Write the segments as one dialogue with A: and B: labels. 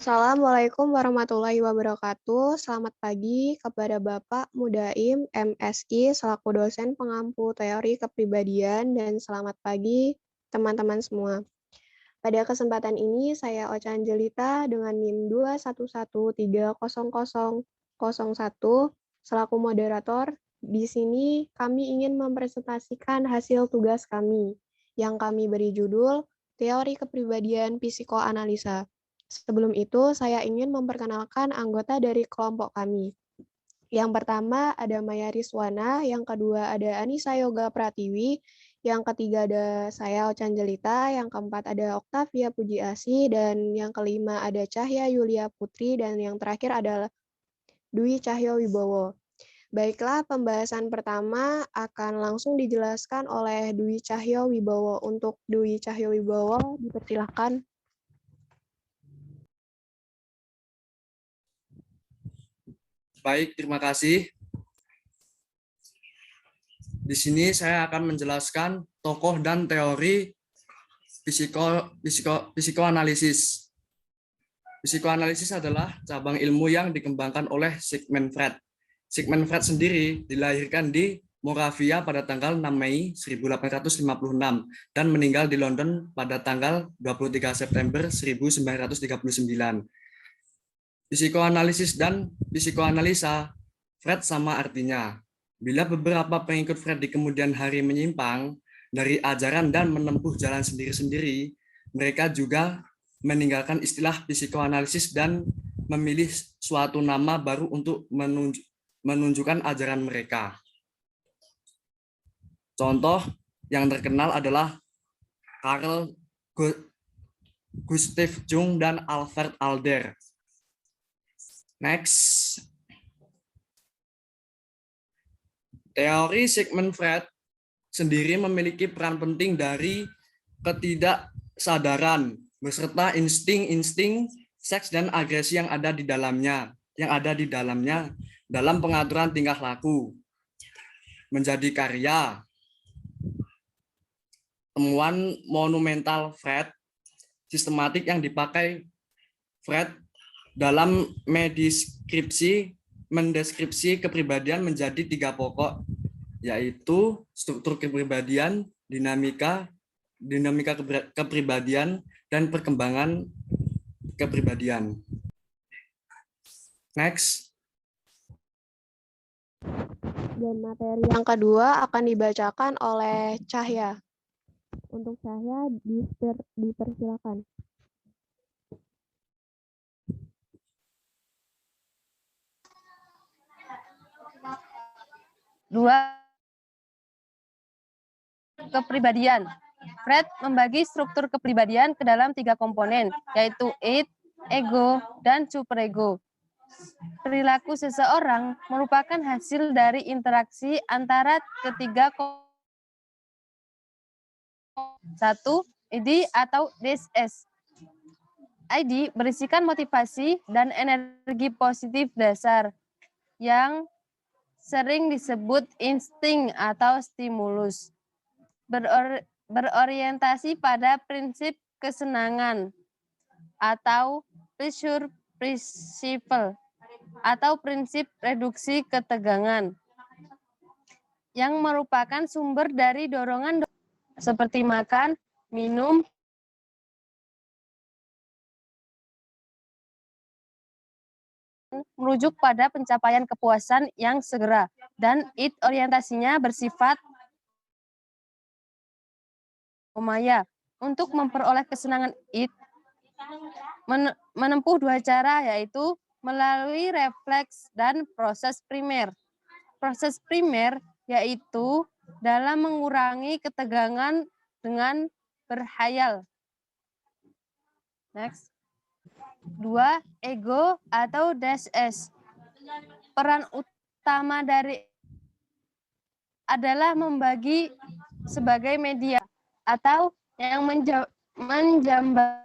A: Assalamualaikum warahmatullahi wabarakatuh. Selamat pagi kepada Bapak Mudaim MSI selaku dosen pengampu teori kepribadian dan selamat pagi teman-teman semua. Pada kesempatan ini saya Ocha Angelita dengan NIM 211300001 selaku moderator. Di sini kami ingin mempresentasikan hasil tugas kami yang kami beri judul Teori Kepribadian Psikoanalisa. Sebelum itu, saya ingin memperkenalkan anggota dari kelompok kami. Yang pertama ada Maya Riswana, yang kedua ada Anissa Yoga Pratiwi, yang ketiga ada saya Ocha Angelita, yang keempat ada Oktavia Pujiasi, dan yang kelima ada Cahya Yulia Putri, dan yang terakhir adalah Dwi Cahyo Wibowo. Baiklah, pembahasan pertama akan langsung dijelaskan oleh Dwi Cahyo Wibowo. Untuk Dwi Cahyo Wibowo, dipersilakan.
B: Baik, terima kasih. Di sini saya akan menjelaskan tokoh dan teori psikoanalisis. Psikoanalisis adalah cabang ilmu yang dikembangkan oleh Sigmund Freud. Sigmund Freud sendiri dilahirkan di Moravia pada tanggal 6 Mei 1856 dan meninggal di London pada tanggal 23 September 1939. Psikoanalisis dan psikoanalisa Freud sama artinya. Bila beberapa pengikut Freud di kemudian hari menyimpang dari ajaran dan menempuh jalan sendiri-sendiri, mereka juga meninggalkan istilah psikoanalisis dan memilih suatu nama baru untuk menunjukkan ajaran mereka. Contoh yang terkenal adalah Carl Gustav Jung dan Alfred Adler. Next. Teori Sigmund Freud sendiri memiliki peran penting dari ketidaksadaran beserta insting-insting seks dan agresi yang ada di dalamnya dalam pengaturan tingkah laku. Menjadi karya. Temuan monumental Freud sistematik yang dipakai Freud dalam mendeskripsi kepribadian menjadi 3 pokok, yaitu struktur kepribadian, dinamika kepribadian, dan perkembangan kepribadian. Next.
A: Dan materi yang kedua akan dibacakan oleh Cahya. Untuk Cahya dipersilakan.
C: Kepribadian. Freud membagi struktur kepribadian ke dalam 3 komponen, yaitu id, ego, dan superego. Perilaku seseorang merupakan hasil dari interaksi antara ketiga komponen. 1. ID atau DSS. ID berisikan motivasi dan energi positif dasar yang sering disebut insting atau stimulus. Berorientasi pada prinsip kesenangan atau pleasure principle atau prinsip reduksi ketegangan yang merupakan sumber dari dorongan seperti makan, minum, merujuk pada pencapaian kepuasan yang segera, dan id orientasinya bersifat Maya. Untuk memperoleh kesenangan id menempuh 2 cara, yaitu melalui refleks dan proses primer. Proses primer yaitu dalam mengurangi ketegangan dengan berhayal. Next. 2. Ego atau DSS. Peran utama dari adalah membagi sebagai media atau yang menjambak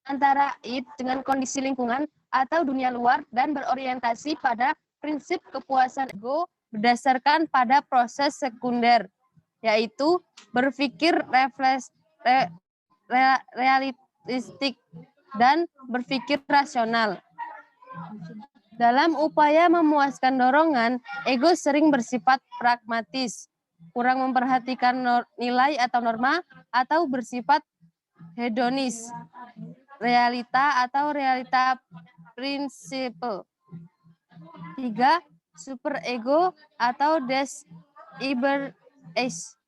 C: antara id dengan kondisi lingkungan atau dunia luar dan berorientasi pada prinsip kepuasan ego berdasarkan pada proses sekunder, yaitu berpikir realistik dan berpikir rasional. Dalam upaya memuaskan dorongan, ego sering bersifat pragmatis, kurang memperhatikan nilai atau norma, atau bersifat hedonis, realita atau realita prinsipal. 3. Superego atau des Iber Eis.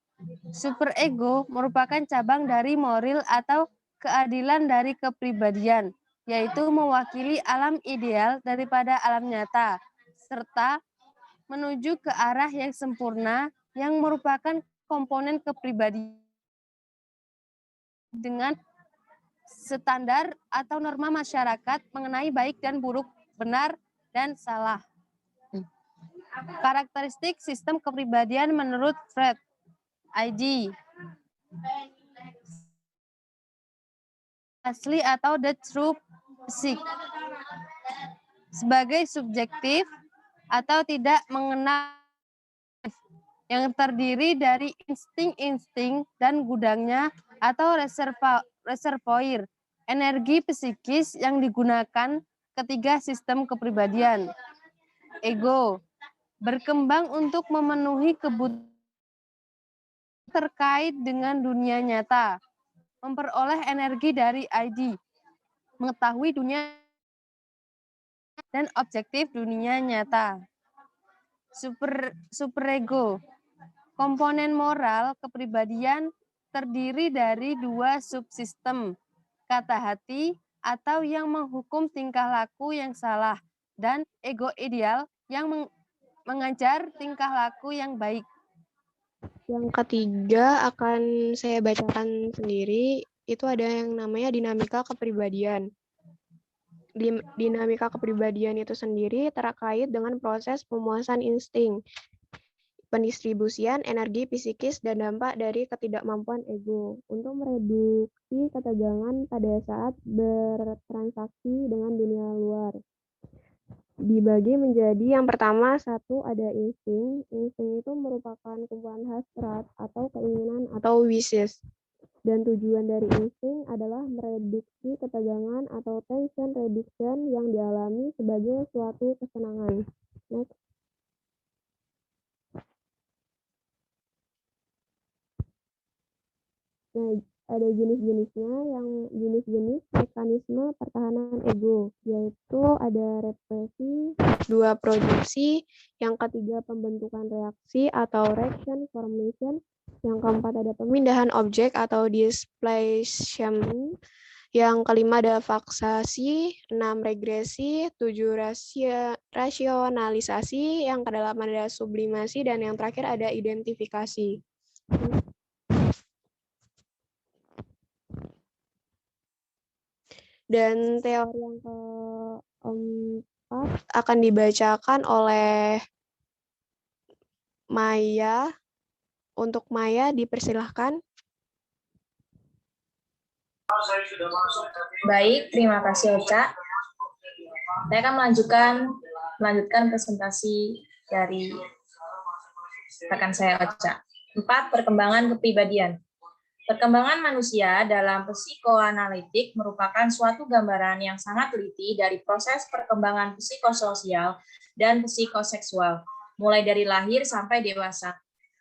C: Superego merupakan cabang dari moral atau keadilan dari kepribadian, yaitu mewakili alam ideal daripada alam nyata, serta menuju ke arah yang sempurna yang merupakan komponen kepribadian dengan standar atau norma masyarakat mengenai baik dan buruk, benar dan salah. Karakteristik sistem kepribadian menurut Freud. ID. Asli atau the true psyche. Sebagai subjektif atau tidak mengenal yang terdiri dari insting-insting dan gudangnya atau reservoir energi psikis yang digunakan ketiga sistem kepribadian. Ego berkembang untuk memenuhi kebutuhan terkait dengan dunia nyata, memperoleh energi dari ID, mengetahui dunia dan objektif dunia nyata. Superego, komponen moral kepribadian terdiri dari dua subsistem, kata hati atau yang menghukum tingkah laku yang salah, dan ego ideal yang mengajar tingkah laku yang baik.
A: Yang ketiga akan saya bacakan sendiri, itu ada yang namanya dinamika kepribadian. Dinamika kepribadian itu sendiri terkait dengan proses pemuasan insting, pendistribusian energi psikis, dan dampak dari ketidakmampuan ego untuk mereduksi ketegangan pada saat bertransaksi dengan dunia luar. Dibagi menjadi yang pertama, satu ada insting. Insting itu merupakan kumpulan hasrat atau keinginan atau wishes. Dan tujuan dari insting adalah mereduksi ketegangan atau tension reduction yang dialami sebagai suatu kesenangan. Next. Nah, ada jenis-jenisnya. Yang jenis-jenis mekanisme pertahanan ego, yaitu ada represi, 2 produksi, yang ketiga pembentukan reaksi atau reaction formation, yang keempat ada pemindahan objek atau displacement, yang kelima ada vaksasi, 6 regresi, 7 rasionalisasi, yang kedelapan ada sublimasi, dan yang terakhir ada identifikasi. Dan teori yang keempat akan dibacakan oleh Maya. Untuk Maya, dipersilahkan.
D: Baik, terima kasih Ocha. Saya akan melanjutkan presentasi dari rekan saya Ocha. 4. Perkembangan kepribadian. Perkembangan manusia dalam psikoanalitik merupakan suatu gambaran yang sangat teliti dari proses perkembangan psikososial dan psikoseksual, mulai dari lahir sampai dewasa.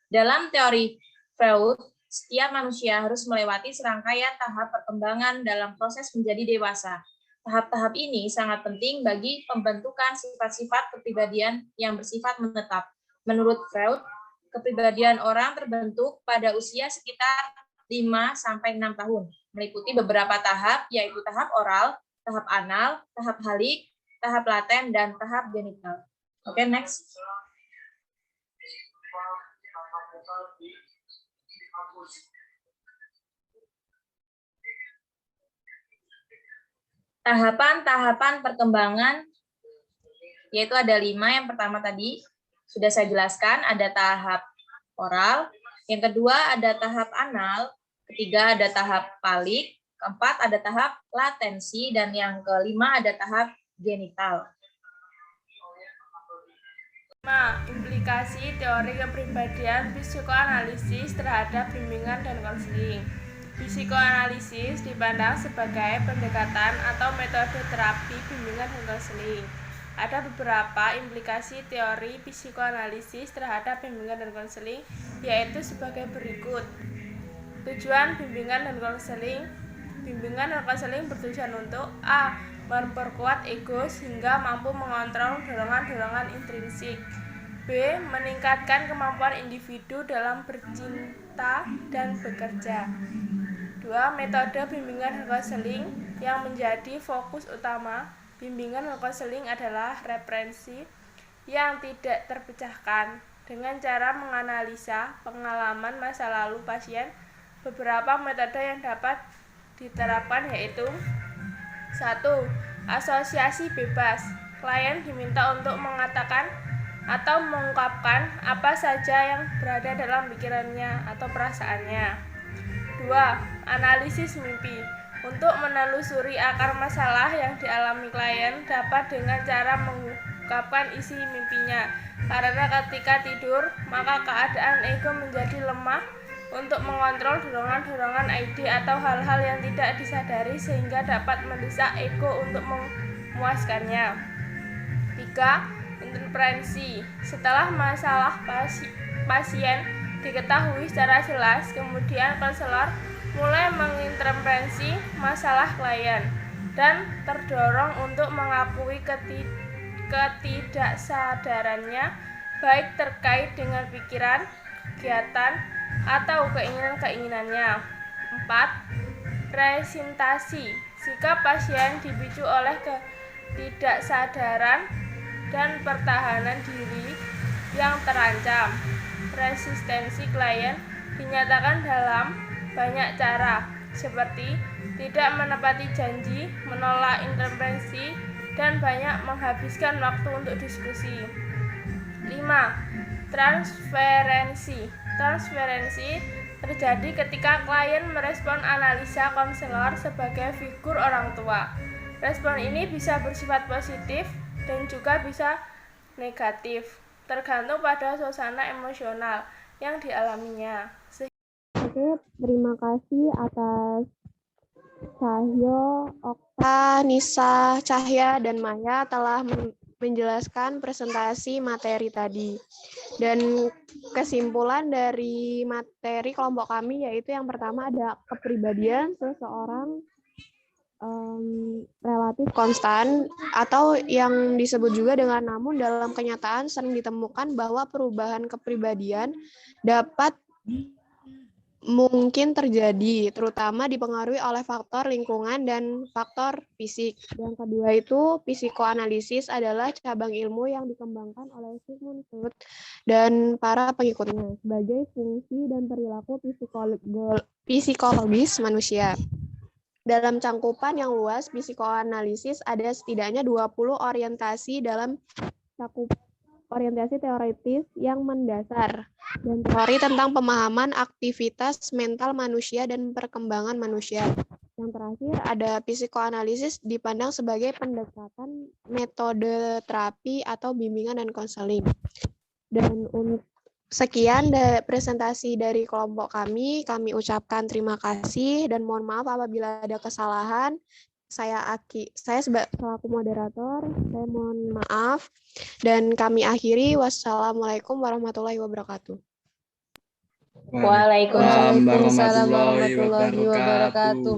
D: Dalam teori Freud, setiap manusia harus melewati serangkaian tahap perkembangan dalam proses menjadi dewasa. Tahap-tahap ini sangat penting bagi pembentukan sifat-sifat kepribadian yang bersifat menetap. Menurut Freud, kepribadian orang terbentuk pada usia sekitar 5-6 tahun, meliputi beberapa tahap, yaitu tahap oral, tahap anal, tahap halik, tahap laten, dan tahap genital. Oke, next. Tahapan-tahapan perkembangan, yaitu ada 5. Yang pertama tadi sudah saya jelaskan, ada tahap oral. Yang kedua ada tahap anal. Ketiga ada tahap palik. Keempat ada tahap latensi. Dan yang kelima ada tahap genital.
E: Implikasi teori kepribadian psikoanalisis terhadap bimbingan dan konseling. Psikoanalisis dipandang sebagai pendekatan atau metode terapi bimbingan dan konseling. Ada beberapa implikasi teori psikoanalisis terhadap bimbingan dan konseling, yaitu sebagai berikut. Tujuan bimbingan dan konseling. Bimbingan dan konseling bertujuan untuk A. Memperkuat ego sehingga mampu mengontrol dorongan-dorongan intrinsik. B. Meningkatkan kemampuan individu dalam bercinta dan bekerja. 2. Metode bimbingan dan konseling yang menjadi fokus utama bimbingan dan konseling adalah referensi yang tidak terpecahkan dengan cara menganalisa pengalaman masa lalu pasien. Beberapa metode yang dapat diterapkan yaitu 1. Asosiasi bebas. Klien diminta untuk mengatakan atau mengungkapkan apa saja yang berada dalam pikirannya atau perasaannya. 2. Analisis mimpi. Untuk menelusuri akar masalah yang dialami klien dapat dengan cara mengungkapkan isi mimpinya. Karena ketika tidur, maka keadaan ego menjadi lemah untuk mengontrol dorongan-dorongan ide atau hal-hal yang tidak disadari sehingga dapat mendesak ego untuk memuaskannya. 3. Intervensi. Setelah masalah pasien diketahui secara jelas, kemudian konselor mulai mengintervensi masalah klien dan terdorong untuk mengakui ketidaksadarannya baik terkait dengan pikiran, kegiatan, atau keinginan-keinginannya. 4. Presentasi. Jika pasien dipicu oleh ketidaksadaran dan pertahanan diri yang terancam, resistensi klien dinyatakan dalam banyak cara, seperti tidak menepati janji, menolak intervensi, dan banyak menghabiskan waktu untuk diskusi. 5. Transferensi. Transferensi terjadi ketika klien merespon analisa konselor sebagai figur orang tua. Respon ini bisa bersifat positif dan juga bisa negatif, tergantung pada suasana emosional yang dialaminya.
A: Oke, terima kasih atas Cahyo, Okta, Nisa, Cahya, dan Maya telah menjelaskan presentasi materi tadi. Dan kesimpulan dari materi kelompok kami yaitu yang pertama ada kepribadian seseorang relatif konstan atau yang disebut juga dengan namun dalam kenyataan sering ditemukan bahwa perubahan kepribadian dapat mungkin terjadi, terutama dipengaruhi oleh faktor lingkungan dan faktor fisik. Yang kedua itu psikoanalisis adalah cabang ilmu yang dikembangkan oleh Sigmund Freud dan para pengikutnya sebagai fungsi dan perilaku psikologis manusia. Dalam cangkupan yang luas, psikoanalisis ada setidaknya 20 orientasi dalam cakupan orientasi teoritis yang mendasar dan teori tentang pemahaman aktivitas mental manusia dan perkembangan manusia. Yang terakhir ada psikoanalisis dipandang sebagai pendekatan metode terapi atau bimbingan dan konseling. Dan sekian presentasi dari kelompok kami ucapkan terima kasih dan mohon maaf apabila ada kesalahan. Saya selaku moderator, saya mohon maaf dan kami akhiri. Wassalamualaikum warahmatullahi wabarakatuh.
D: Waalaikumsalam
C: warahmatullahi wabarakatuh.